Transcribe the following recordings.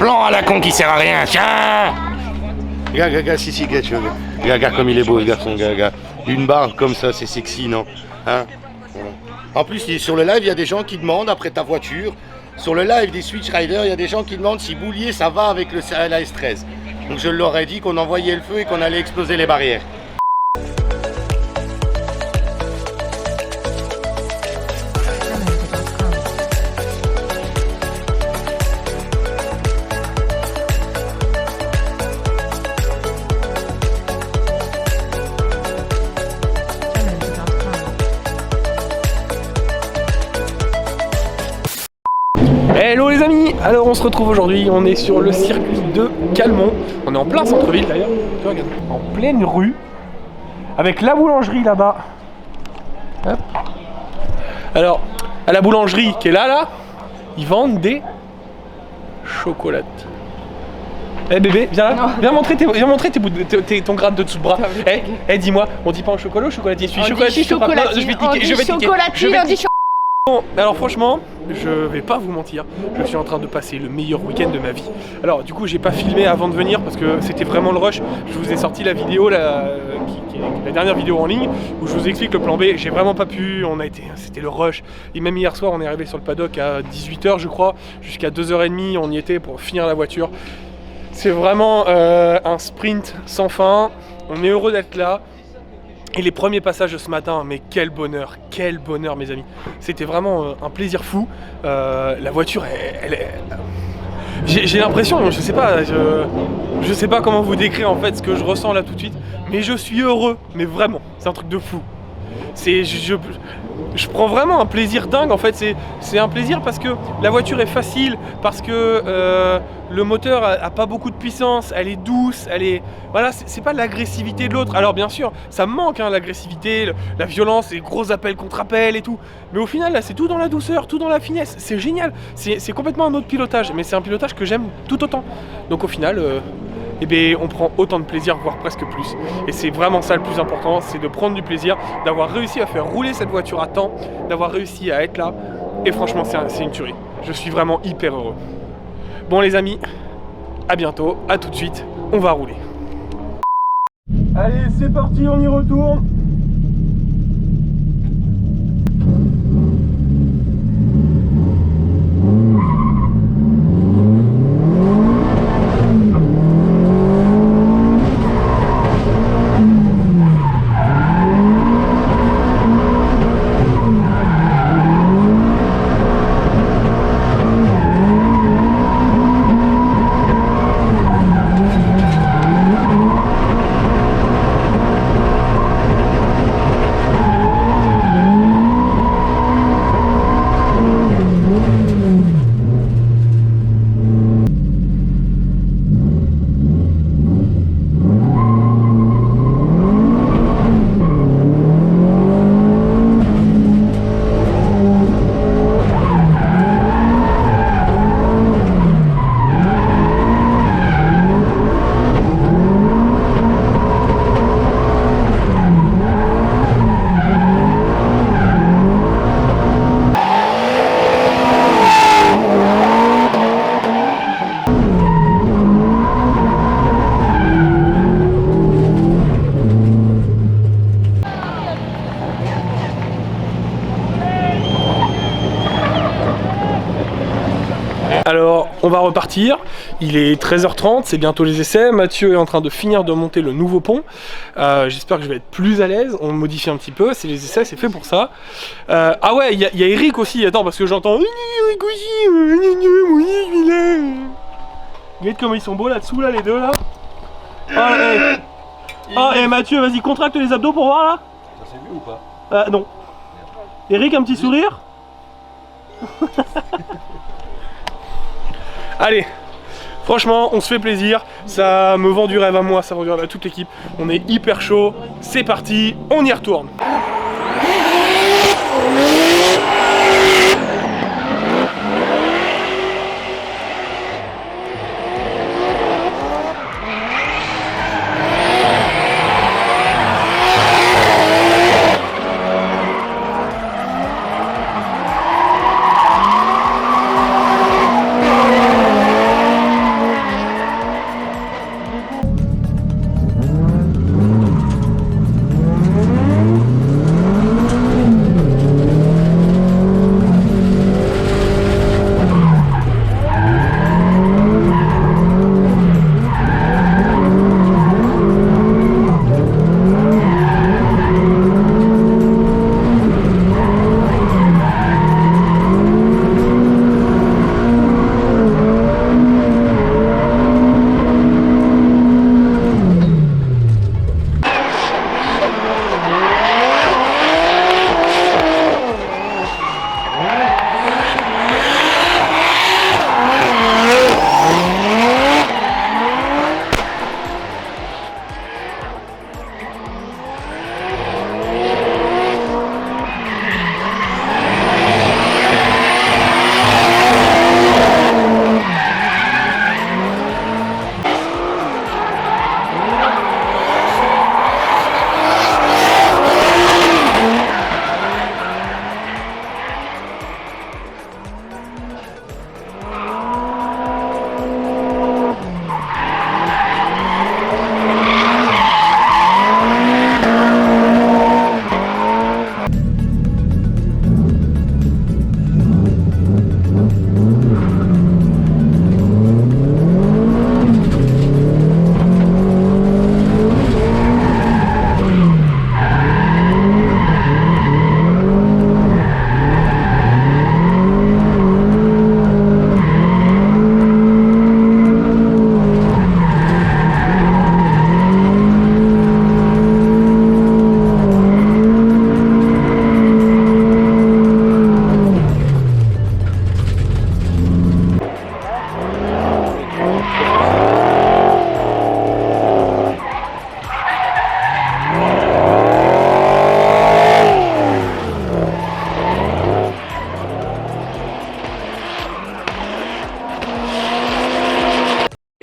plan à la con qui sert à rien, tiens. Regarde, si, regarde comme il est beau, ce garçon, regarde. Une barre comme ça, c'est sexy, non? Hein? Voilà. En plus, sur le live, il y a des gens qui demandent après ta voiture. Sur le live des Switch Riders, il y a des gens qui demandent si Boulier ça va avec la S13. Donc je leur ai dit qu'on envoyait le feu et qu'on allait exploser les barrières. Hello les amis, alors on se retrouve aujourd'hui, on est sur le circuit de Calmont, on est en plein centre-ville d'ailleurs, tu regardes, en pleine rue, avec la boulangerie là-bas. Hop. Alors, à la boulangerie qui est là, ils vendent des chocolates. Eh bébé, viens là, viens montrer ton grade de dessous de bras. Dis-moi, on dit pas en chocolat ou chocolatier? Je suis chocolatier, je vais tiquer. Bon, alors franchement, je vais pas vous mentir, je suis en train de passer le meilleur week-end de ma vie. Alors du coup j'ai pas filmé avant de venir parce que c'était vraiment le rush. Je vous ai sorti la vidéo, qui est la dernière vidéo en ligne où je vous explique le plan B. J'ai vraiment pas pu, c'était le rush. Et même hier soir on est arrivé sur le paddock à 18 h je crois, jusqu'à 2 h 30 on y était pour finir la voiture. C'est vraiment un sprint sans fin, on est heureux d'être là. Et les premiers passages de ce matin, mais quel bonheur mes amis. C'était vraiment un plaisir fou. La voiture, j'ai l'impression, je sais pas comment vous décrire en fait ce que je ressens là tout de suite, mais je suis heureux, mais vraiment, c'est un truc de fou. Je prends vraiment un plaisir dingue en fait, c'est un plaisir parce que la voiture est facile, parce que le moteur a pas beaucoup de puissance, elle est douce, voilà, c'est pas l'agressivité de l'autre. Alors bien sûr, ça me manque hein, l'agressivité, la violence, les gros appels contre appels et tout, mais au final là c'est tout dans la douceur, tout dans la finesse, c'est génial, c'est complètement un autre pilotage, mais c'est un pilotage que j'aime tout autant. Donc au final, eh bien, on prend autant de plaisir, voire presque plus. Et c'est vraiment ça le plus important, c'est de prendre du plaisir, d'avoir réussi à faire rouler cette voiture à temps, d'avoir réussi à être là. Et franchement, c'est une tuerie. Je suis vraiment hyper heureux. Bon les amis, à bientôt, à tout de suite, on va rouler. Allez, c'est parti, on y retourne. Alors, on va repartir, il est 13 h 30, c'est bientôt les essais, Mathieu est en train de finir de monter le nouveau pont, j'espère que je vais être plus à l'aise, on modifie un petit peu, c'est les essais, c'est fait pour ça. Ah ouais, il y a Eric aussi, attends, parce que j'entends Eric aussi, regarde comment ils sont beaux là-dessous, là, les deux, là. Et Mathieu, vas-y, contracte les abdos pour voir, là. Ça s'est vu ou pas? Non. Eric, un petit sourire. Allez, franchement, on se fait plaisir, ça me vend du rêve à moi, ça vend du rêve à toute l'équipe. On est hyper chaud, c'est parti, on y retourne.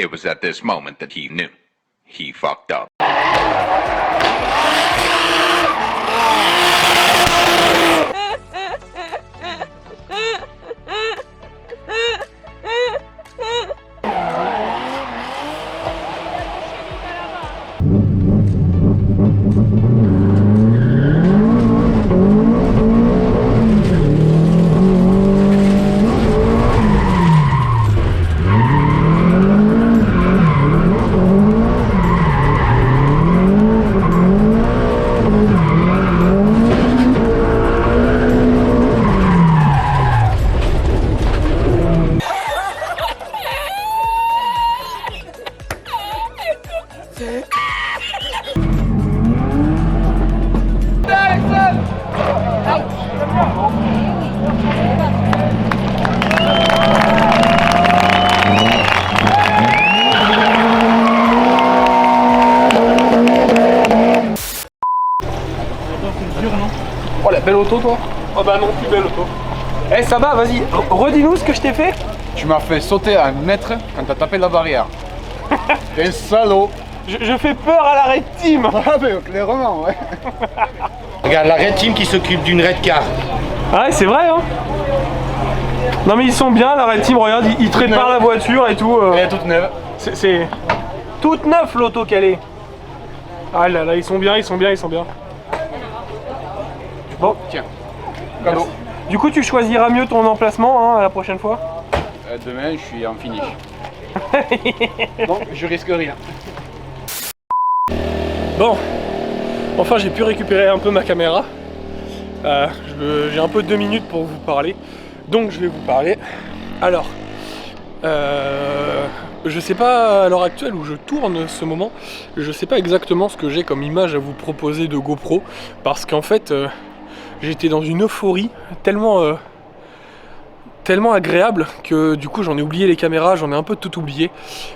It was at this moment that he knew. He fucked up. Oh la belle auto toi. Oh bah non, plus belle auto. Eh ça va, vas-y, redis-nous ce que je t'ai fait. Tu m'as fait sauter à 1 mètre quand t'as tapé la barrière. T'es un salaud. Je fais peur à la red team. Ah mais clairement, ouais. Regarde, la Red Team qui s'occupe d'une Red Car. Ah ouais, c'est vrai hein. Non mais ils sont bien la red team, regarde, ils te réparent la voiture et tout. Elle est toute neuve. C'est toute neuve l'auto qu'elle est. Ah là là, ils sont bien, ils sont bien, ils sont bien. Bon, Tiens, cadeau. du coup tu choisiras mieux ton emplacement hein, la prochaine fois. Demain, je suis en finish. Donc, je risque rien. Bon, enfin j'ai pu récupérer un peu ma caméra. J'ai un peu 2 minutes pour vous parler, donc je vais vous parler. Alors, je sais pas à l'heure actuelle où je tourne ce moment, je sais pas exactement ce que j'ai comme image à vous proposer de GoPro, parce qu'en fait j'étais dans une euphorie tellement agréable que du coup j'en ai oublié les caméras, j'en ai un peu tout oublié.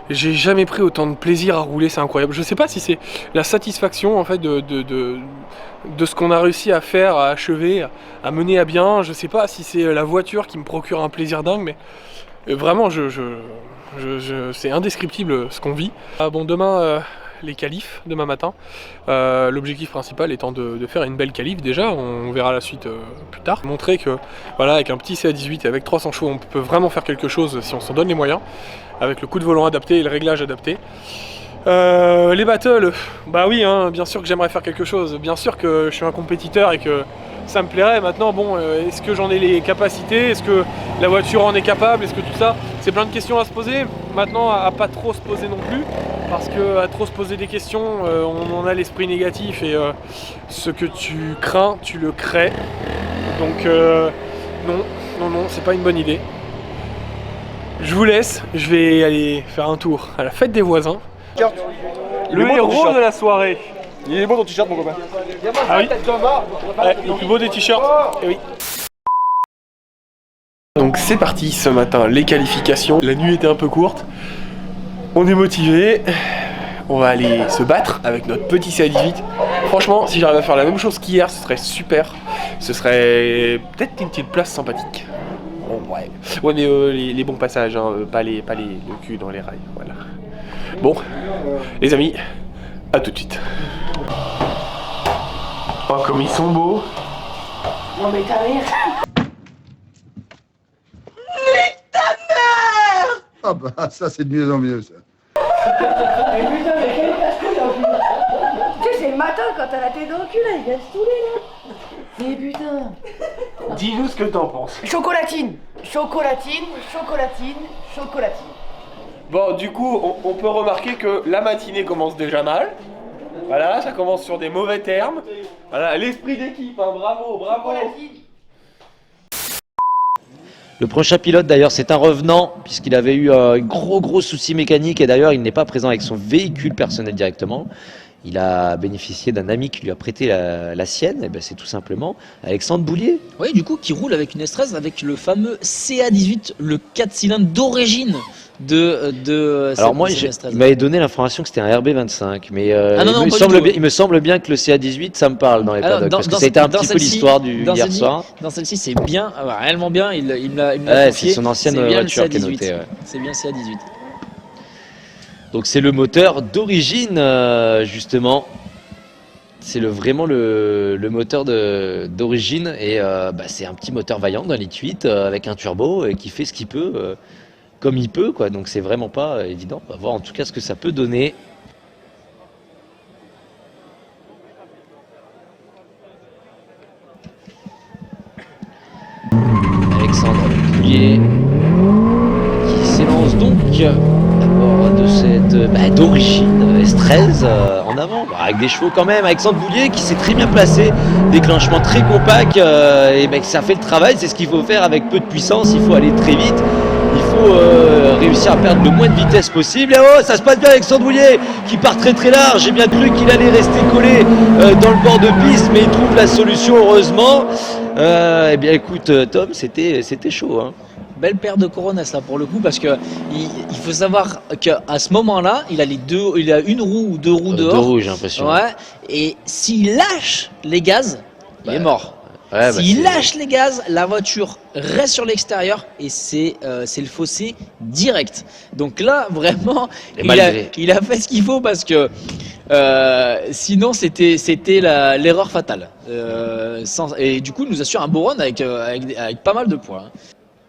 J'ai jamais pris autant de plaisir à rouler, c'est incroyable. Je sais pas si c'est la satisfaction en fait de ce qu'on a réussi à faire, à achever, à mener à bien. Je sais pas si c'est la voiture qui me procure un plaisir dingue, mais vraiment c'est indescriptible ce qu'on vit. Ah bon, demain les qualifs, demain matin. L'objectif principal étant de faire une belle qualif déjà, on verra la suite plus tard. Montrer que voilà, avec un petit CA18 et avec 300 chevaux, on peut vraiment faire quelque chose si on s'en donne les moyens, avec le coup de volant adapté et le réglage adapté. Les battles, bah oui, hein, bien sûr que j'aimerais faire quelque chose, bien sûr que je suis un compétiteur et que ça me plairait. Maintenant, bon, est-ce que j'en ai les capacités? Est-ce que la voiture en est capable? Est-ce que tout ça? C'est plein de questions à se poser. Maintenant, à pas trop se poser non plus, parce que à trop se poser des questions, on en a l'esprit négatif et ce que tu crains, tu le crées. Donc non, c'est pas une bonne idée. Je vous laisse, je vais aller faire un tour à la fête des voisins. Le héros de la soirée. Il est beau ton t-shirt, mon copain. Ah oui, ouais, le plus beau des t-shirts. Eh oui. Donc c'est parti ce matin, les qualifications. La nuit était un peu courte. On est motivé. On va aller se battre avec notre petit CA18. Franchement, si j'arrive à faire la même chose qu'hier, ce serait super. Ce serait peut-être une petite place sympathique. Oh, ouais. Ouais, mais les bons passages, hein, pas le cul dans les rails. Voilà. Bon, les amis, à tout de suite. Oh, comme ils sont beaux. Non mais ta mère. Ah bah ça c'est de mieux en mieux ça. Mais putain, mais quel casse-couille en plus. Tu sais, c'est le matin quand t'as la tête dans le cul là, il vient se saouler là. Mais putain. Dis-nous ce que t'en penses. Chocolatine, chocolatine, chocolatine, chocolatine. Bon, du coup, on peut remarquer que la matinée commence déjà mal. Voilà, ça commence sur des mauvais termes. Voilà, l'esprit d'équipe, hein, bravo, bravo. Chocolatine. Le prochain pilote d'ailleurs c'est un revenant puisqu'il avait eu un gros souci mécanique et d'ailleurs il n'est pas présent avec son véhicule personnel directement. Il a bénéficié d'un ami qui lui a prêté la sienne, et ben c'est tout simplement Alexandre Boulier. Oui, du coup, qui roule avec une S13 avec le fameux CA18, le 4 cylindres d'origine de Alors moi, cette S13. il m'avait donné l'information que c'était un RB25, mais il me semble bien que le CA18, ça me parle dans les paddocks, parce que c'était un petit peu l'histoire du hier soir. Dans celle-ci, c'est bien, réellement bien, il me l'a Ouais, confié. c'est son ancienne C'est bien voiture le qui est CA18. notée. Ouais. C'est bien CA18. Donc c'est le moteur d'origine justement. C'est vraiment le moteur d'origine et c'est un petit moteur vaillant d'un litre 8 avec un turbo et qui fait ce qu'il peut comme il peut quoi. Donc c'est vraiment pas évident. On va voir en tout cas ce que ça peut donner. Alexandre Poulier qui s'élance donc à bord de cette d'origine S13 en avant, avec des chevaux quand même. Alexandre Poulier qui s'est très bien placé, déclenchement très compact ça fait le travail, c'est ce qu'il faut faire avec peu de puissance, il faut aller très vite. Il faut réussir à perdre le moins de vitesse possible. Et oh, ça se passe bien avec Alexandre Poulier qui part très très large. J'ai bien cru qu'il allait rester collé dans le bord de piste, mais il trouve la solution heureusement. Eh bien écoute Tom, c'était chaud. Hein. Belle paire de Coronas là pour le coup, parce que il faut savoir qu'à ce moment-là, il a une roue ou deux roues dehors. Deux roues, j'ai l'impression. Ouais. Et s'il lâche les gaz, il est mort. Ouais, s'il lâche les gaz, la voiture reste sur l'extérieur et c'est le fossé direct. Donc là, vraiment, il a fait ce qu'il faut parce que sinon c'était l'erreur fatale. Et du coup, il nous assure un beau run avec pas mal de points.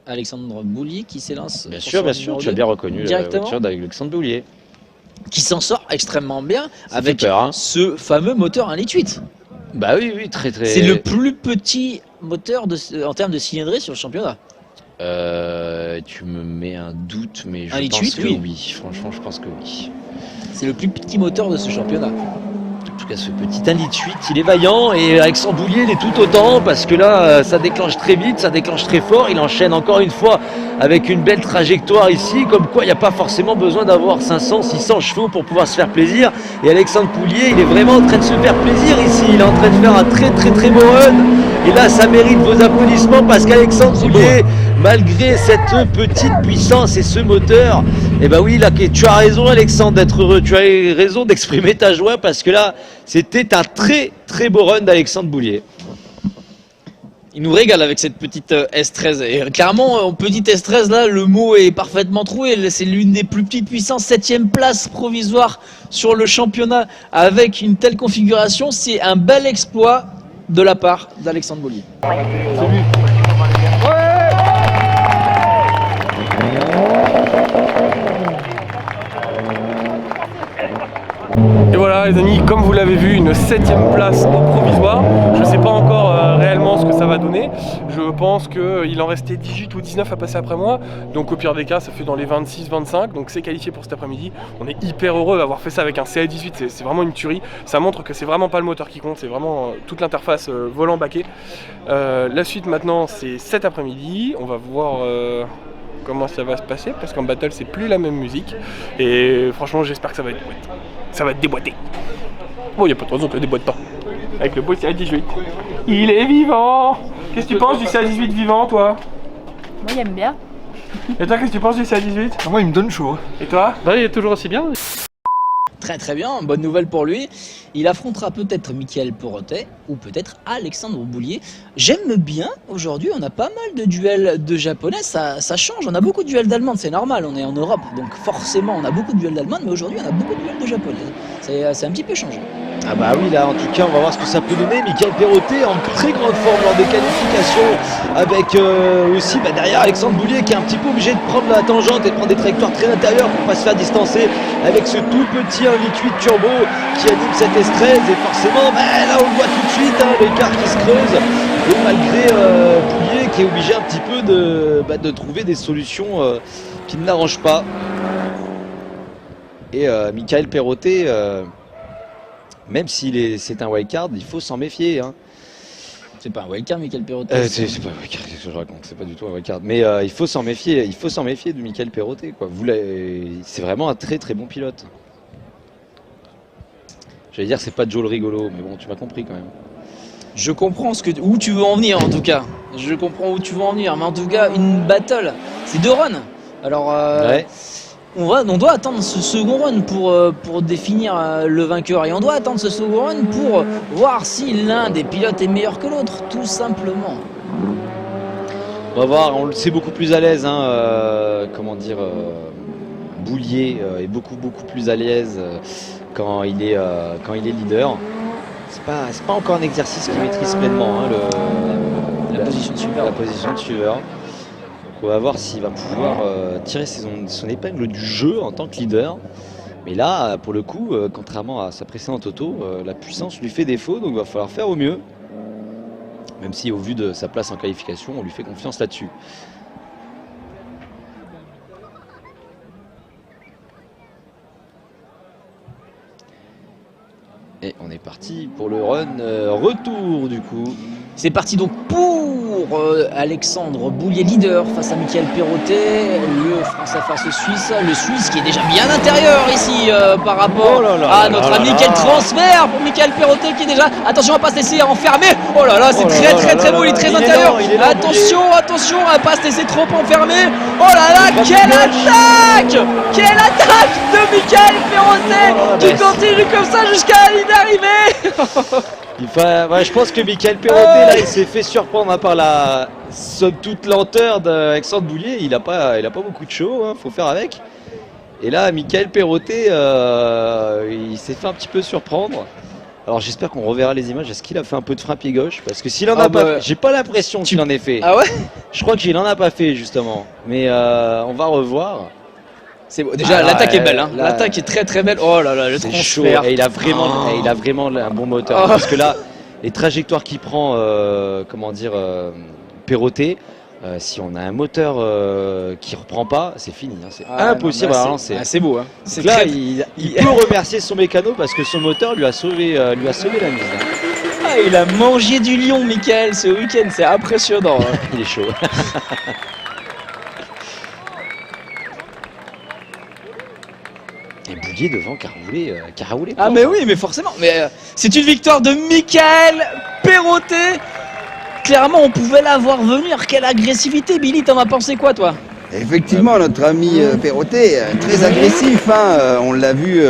Alexandre Poulier qui s'élance. Bien sûr, tu as bien reconnu la voiture d'Alexandre Poulier. Qui s'en sort extrêmement bien avec ce fameux moteur 1,8 litre. Bah oui, très. C'est le plus petit moteur en termes de cylindrée sur le championnat. Tu me mets un doute, mais je pense 8, que oui. Franchement, je pense que oui. C'est le plus petit moteur de ce championnat. En tout cas, ce petit 1,8 litre, il est vaillant et Alexandre Poulier, il est tout autant parce que là, ça déclenche très vite, ça déclenche très fort. Il enchaîne encore une fois avec une belle trajectoire ici, comme quoi il n'y a pas forcément besoin d'avoir 500, 600 chevaux pour pouvoir se faire plaisir. Et Alexandre Poulier, il est vraiment en train de se faire plaisir ici. Il est en train de faire un très beau run. Et là, ça mérite vos applaudissements parce qu'Alexandre Poulier, malgré cette petite puissance et ce moteur, eh ben oui, là, tu as raison Alexandre d'être heureux, tu as raison d'exprimer ta joie parce que là, c'était un très beau run d'Alexandre Poulier. Il nous régale avec cette petite S13. Et clairement, en petite S13, là, le mot est parfaitement trouvé. C'est l'une des plus petites puissances, 7ème place provisoire sur le championnat avec une telle configuration. C'est un bel exploit de la part d'Alexandre Poulier. Et voilà les amis, comme vous l'avez vu, une 7ème place au provisoire. Je ne sais pas encore réellement ce que ça va donner. Je pense qu'il en restait 18 ou 19 à passer après moi. Donc au pire des cas, ça fait dans les 26-25. Donc c'est qualifié pour cet après-midi. On est hyper heureux d'avoir fait ça avec un CA18. C'est vraiment une tuerie. Ça montre que c'est vraiment pas le moteur qui compte. C'est vraiment toute l'interface volant baquet. La suite maintenant, c'est cet après-midi. On va voir... comment ça va se passer parce qu'en battle c'est plus la même musique et franchement j'espère que ça va être boîte. Ça va être déboîté. Bon, il n'y a pas de raison que ça déboîte pas. Avec le beau CA18. Il est vivant. Qu'est-ce que tu penses du CA18 vivant, toi? Moi, il aime bien. Et toi, qu'est-ce que tu penses du CA18? Moi, il me donne chaud. Et toi? Bah, il est toujours aussi bien. Très bien, bonne nouvelle pour lui. Il affrontera peut-être Michael Perrotet ou peut-être Alexandre Poulier. J'aime bien, aujourd'hui on a pas mal de duels de japonais, ça change. On a beaucoup de duels d'allemandes, c'est normal, on est en Europe, donc forcément on a beaucoup de duels d'allemandes, mais aujourd'hui on a beaucoup de duels de japonaises. C'est un petit peu changé. Ah bah oui, là en tout cas on va voir ce que ça peut donner. Michael Perrotet en très grande forme lors des qualifications avec aussi derrière Alexandre Poulier qui est un petit peu obligé de prendre la tangente et de prendre des trajectoires très intérieures pour pas se faire distancer avec ce tout petit 1,8 litre turbo qui anime cette S13 et forcément là on le voit tout de suite l'écart qui se creuse et malgré Poulier qui est obligé un petit peu de trouver des solutions qui ne l'arrangent pas. Et Michael Perrotet même si c'est un wildcard, il faut s'en méfier. Hein. C'est pas un wildcard, Michael Perrotet. C'est pas un wildcard, qu'est-ce que je raconte, c'est pas du tout un wildcard. Mais il faut s'en méfier de Michael Perrotet. C'est vraiment un très bon pilote. J'allais dire c'est pas Joe le rigolo, mais bon, tu m'as compris quand même. Je comprends où tu veux en venir en tout cas. Je comprends où tu veux en venir, mais en tout cas, une battle, c'est 2 runs. Alors, ouais. On doit attendre ce second run pour définir le vainqueur. Et on doit attendre ce second run pour voir si l'un des pilotes est meilleur que l'autre, tout simplement. On va voir, on le sait beaucoup plus à l'aise, Boulier est beaucoup plus à l'aise quand il est leader. C'est pas encore un exercice qu'il maîtrise pleinement, hein, la position de suiveur. Donc on va voir s'il va pouvoir tirer son épingle du jeu en tant que leader. Mais là, pour le coup, contrairement à sa précédente auto, la puissance lui fait défaut, donc il va falloir faire au mieux. Même si au vu de sa place en qualification, on lui fait confiance là-dessus. Et on est parti pour le run retour du coup. C'est parti donc pour Alexandre Boulier leader face à Mickaël Perrottet, le Français face au Suisse, le Suisse qui est déjà bien intérieur ici par rapport à notre ami. Quel transfert pour Mickaël Perrottet qui est déjà, attention à pas se laisser enfermer, oh là là c'est très beau, il est très intérieur, attention, à pas se laisser trop enfermer, oh là là, quelle attaque de Mickaël Perrottet qui continue comme ça jusqu'à la ligne d'arrivée. Je pense que Mickaël Perrottet là, il s'est fait surprendre par la somme toute lenteur d'Alexandre Boulier. Il a pas beaucoup de show, hein, faut faire avec. Et là, Mickaël Perrottet, il s'est fait un petit peu surprendre. Alors j'espère qu'on reverra les images. Est-ce qu'il a fait un peu de frein pied gauche? Parce que s'il en a pas, j'ai pas l'impression qu'il en ait fait. Ah ouais? Je crois qu'il en a pas fait justement. Mais on va revoir. C'est beau. Déjà l'attaque est belle, hein. L'attaque est très belle. Oh là là, le c'est transfert. Chaud. Et il a vraiment un bon moteur. Parce que là, les trajectoires qu'il prend, Perrottet, si on a un moteur qui reprend pas, c'est fini. Hein. C'est impossible à relancer. C'est beau. Hein. C'est là, il peut remercier son mécano parce que son moteur lui a sauvé la mise. Hein. Ah, il a mangé du lion, Mickaël, ce week-end. C'est impressionnant. Hein. Il est chaud. Et Boulier devant qui a roulé. Ah mais oui, mais forcément. Mais c'est une victoire de Mickaël Perrottet. Clairement, on pouvait la voir venir. Quelle agressivité, Billy, t'en as pensé quoi, toi? Effectivement, notre ami Perrottet, très agressif, hein, on l'a vu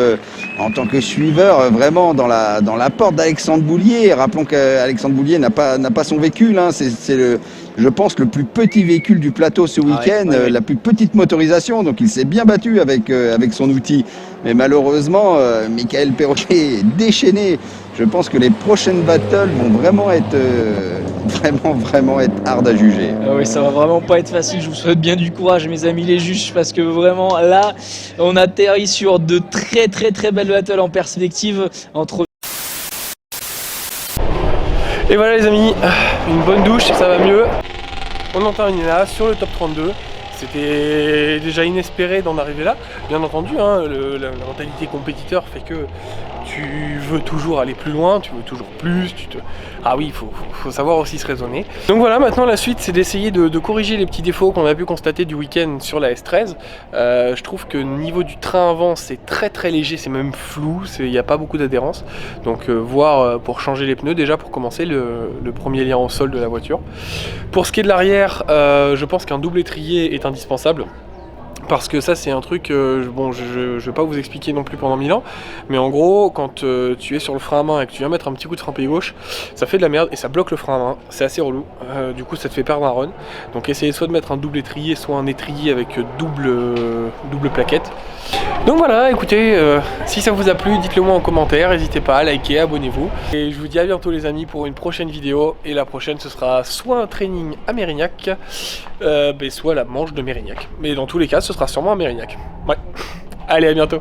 en tant que suiveur, vraiment dans la porte d'Alexandre Boulier. Rappelons qu'Alexandre Boulier n'a pas son véhicule, hein, c'est je pense le plus petit véhicule du plateau ce week-end, la plus petite motorisation, donc il s'est bien battu avec son outil. Mais malheureusement, Mickaël Perrottet est déchaîné. Je pense que les prochaines battles vont vraiment être hard à juger. Ah oui, ça va vraiment pas être facile. Je vous souhaite bien du courage, mes amis les juges, parce que vraiment là, on atterrit sur de très belles battles en perspective entre. Et voilà les amis, une bonne douche, ça va mieux. On en termine là sur le top 32. C'était déjà inespéré d'en arriver là. Bien entendu, hein, la mentalité compétiteur fait que tu veux toujours aller plus loin, tu veux toujours plus. Ah oui, il faut savoir aussi se raisonner. Donc voilà, maintenant la suite c'est d'essayer de corriger les petits défauts qu'on a pu constater du week-end sur la S13. Je trouve que niveau du train avant c'est très léger, c'est même flou, il n'y a pas beaucoup d'adhérence. Donc voir pour changer les pneus déjà pour commencer le premier lien au sol de la voiture. Pour ce qui est de l'arrière, je pense qu'un double étrier est indispensable. Parce que ça c'est un truc, bon je vais pas vous expliquer non plus pendant 1000 ans, mais en gros quand tu es sur le frein à main et que tu viens mettre un petit coup de frein pied gauche, ça fait de la merde et ça bloque le frein à main, c'est assez relou, du coup ça te fait perdre un run. Donc essayez soit de mettre un double étrier, soit un étrier avec double plaquette. Donc voilà, écoutez, si ça vous a plu, dites-le moi en commentaire, n'hésitez pas à liker, abonnez-vous. Et je vous dis à bientôt les amis pour une prochaine vidéo, et la prochaine ce sera soit un training à Mérignac, soit la manche de Mérignac. Mais dans tous les cas, ce sera sûrement à Mérignac. Ouais, allez à bientôt.